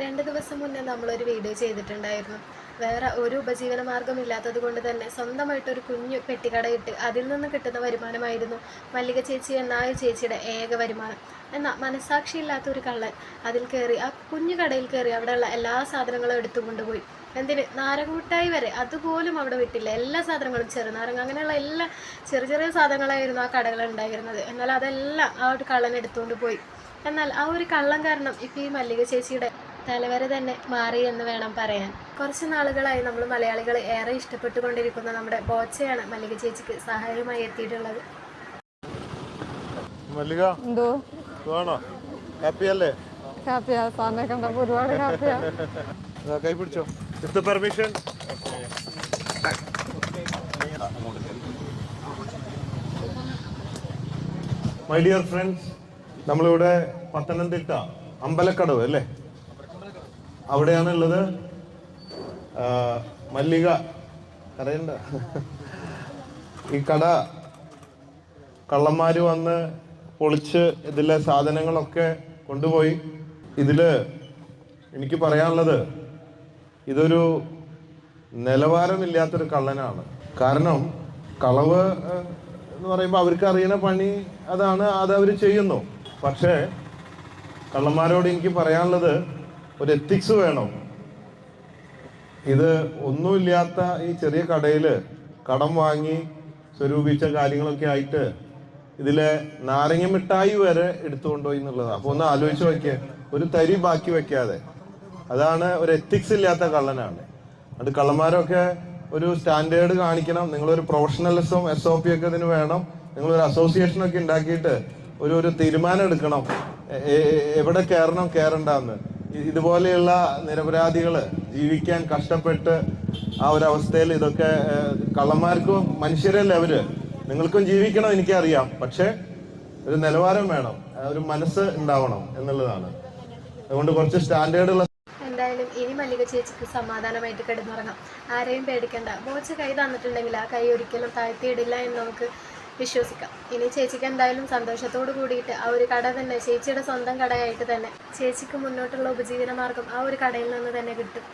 2 ദിവസം മുന്നേ നമ്മളൊരു വീഡിയോ ചെയ്തിട്ടുണ്ടായിരുന്നു. വേറെ ഒരു ഉപജീവന മാർഗ്ഗമില്ലാത്തത് കൊണ്ട് തന്നെ സ്വന്തമായിട്ടൊരു കുഞ്ഞു പെട്ടിക്കടയിട്ട് അതിൽ നിന്ന് കിട്ടുന്ന വരുമാനമായിരുന്നു മല്ലിക ചേച്ചി എന്ന ആ ചേച്ചിയുടെ ഏക വരുമാനം. എന്നാൽ മനസ്സാക്ഷിയില്ലാത്ത ഒരു കള്ളൻ അതിൽ കയറി, ആ കുഞ്ഞു കടയിൽ കയറി അവിടെയുള്ള എല്ലാ സാധനങ്ങളും എടുത്തു കൊണ്ടുപോയി. എന്തിന്, നാരങ്ങമിഠായി വരെ അതുപോലും അവിടെ വിട്ടില്ല. എല്ലാ സാധനങ്ങളും, ചെറുനാരങ്ങ, അങ്ങനെയുള്ള എല്ലാ ചെറിയ ചെറിയ സാധനങ്ങളായിരുന്നു ആ കടകളുണ്ടായിരുന്നത്. എന്നാൽ അതെല്ലാം ആ ഒരു കള്ളൻ എടുത്തുകൊണ്ട് പോയി. എന്നാൽ ആ ഒരു കള്ളം കാരണം ഇപ്പോൾ ഈ മല്ലിക ചേച്ചിയുടെ തലവര തന്നെ മാറി എന്ന് വേണം പറയാൻ. കുറച്ച് നാളുകളായി നമ്മൾ മലയാളികൾ ഏറെ ഇഷ്ടപ്പെട്ടുകൊണ്ടിരിക്കുന്ന നമ്മുടെ ബോച്ചയാണ് മല്ലിക ചേച്ചിക്ക് സഹായമായി എത്തിയിട്ടുള്ളത്. മല്ലിക എന്തോ ഹാപ്പി അല്ലേ? ഹാപ്പിയാ, സാറിനെ കണ്ടപ്പോൾ ഒരുപാട് ഹാപ്പിയാ. കൈ പിടിച്ചോ. വിത്ത് പെർമിഷൻ. മൈ ഡിയർ ഫ്രണ്ട്സ്, നമ്മളിവിടെ പത്തനംതിട്ട അമ്പലക്കടവ് അല്ലേ, അവിടെയാണുള്ളത്. മല്ലിക അറിയണ്ട, ഈ കട കള്ളന്മാര് വന്ന് പൊളിച്ച് ഇതിലെ സാധനങ്ങളൊക്കെ കൊണ്ടുപോയി. ഇതില് എനിക്ക് പറയാനുള്ളത്, ഇതൊരു നിലവാരമില്ലാത്തൊരു കള്ളനാണ്. കാരണം കളവ് എന്ന് പറയുമ്പോൾ അവർക്ക് അറിയുന്ന പണി അതാണ്, അത് അവർ ചെയ്യുന്നു. പക്ഷേ കള്ളന്മാരോട് എനിക്ക് പറയാനുള്ളത്, ഒരു എത്തിക്സ് വേണം. ഇത് ഒന്നുമില്ലാത്ത ഈ ചെറിയ കടയിൽ കടം വാങ്ങി സ്വരൂപിച്ച കാര്യങ്ങളൊക്കെ ആയിട്ട് ഇതിലെ നാരങ്ങ മിഠായി വരെ എടുത്തുകൊണ്ടുപോയി എന്നുള്ളതാണ്. അപ്പോൾ ഒന്ന് ആലോചിച്ച് നോക്കിയേ, ഒരു തരി ബാക്കി വെക്കാതെ. അതാണ് ഒരു എത്തിക്സ് ഇല്ലാത്ത കള്ളനാണ്. അത് കള്ളന്മാരൊക്കെ ഒരു സ്റ്റാൻഡേർഡ് കാണിക്കണം. നിങ്ങളൊരു പ്രൊഫഷണലിസം SOP ഒക്കെ ഇതിന് വേണം. നിങ്ങളൊരു അസോസിയേഷനൊക്കെ ഉണ്ടാക്കിയിട്ട് ഒരു തീരുമാനം എടുക്കണം, എവിടെ കയറണം കയറണ്ടെന്ന്. ഇതുപോലെയുള്ള നിരപരാധികൾ ജീവിക്കാൻ കഷ്ടപ്പെട്ട് ആ ഒരവസ്ഥയിൽ ഇതൊക്കെ കള്ളന്മാർക്കും മനുഷ്യരല്ലേ അവര്, നിങ്ങൾക്കും ജീവിക്കണം എനിക്കറിയാം. പക്ഷെ ഒരു നിലവാരം വേണം, ഒരു മനസ്സ് ഉണ്ടാവണം എന്നുള്ളതാണ്. അതുകൊണ്ട് കുറച്ച് സ്റ്റാൻഡേർഡുള്ള. എന്തായാലും ഇനി മല്ലിക ചേച്ചിക്ക് സമാധാനമായിട്ട് കിടന്നുറങ്ങാം. ആരെയും പേടിക്കണ്ട. ബോച്ച കൈ തന്നിട്ടുണ്ടെങ്കിൽ ആ കൈ ഒരിക്കലും താഴ്ത്തിയിടില്ല എന്ന് നമുക്ക് വിശ്വസിക്കാം. ഇനി ചേച്ചിക്ക് എന്തായാലും സന്തോഷത്തോടു കൂടിയിട്ട് ആ ഒരു കട തന്നെ ചേച്ചിയുടെ സ്വന്തം കടയായിട്ട് തന്നെ ചേച്ചിക്ക് മുന്നോട്ടുള്ള ഉപജീവന മാർഗം ആ ഒരു കടയിൽ നിന്ന് തന്നെ കിട്ടും.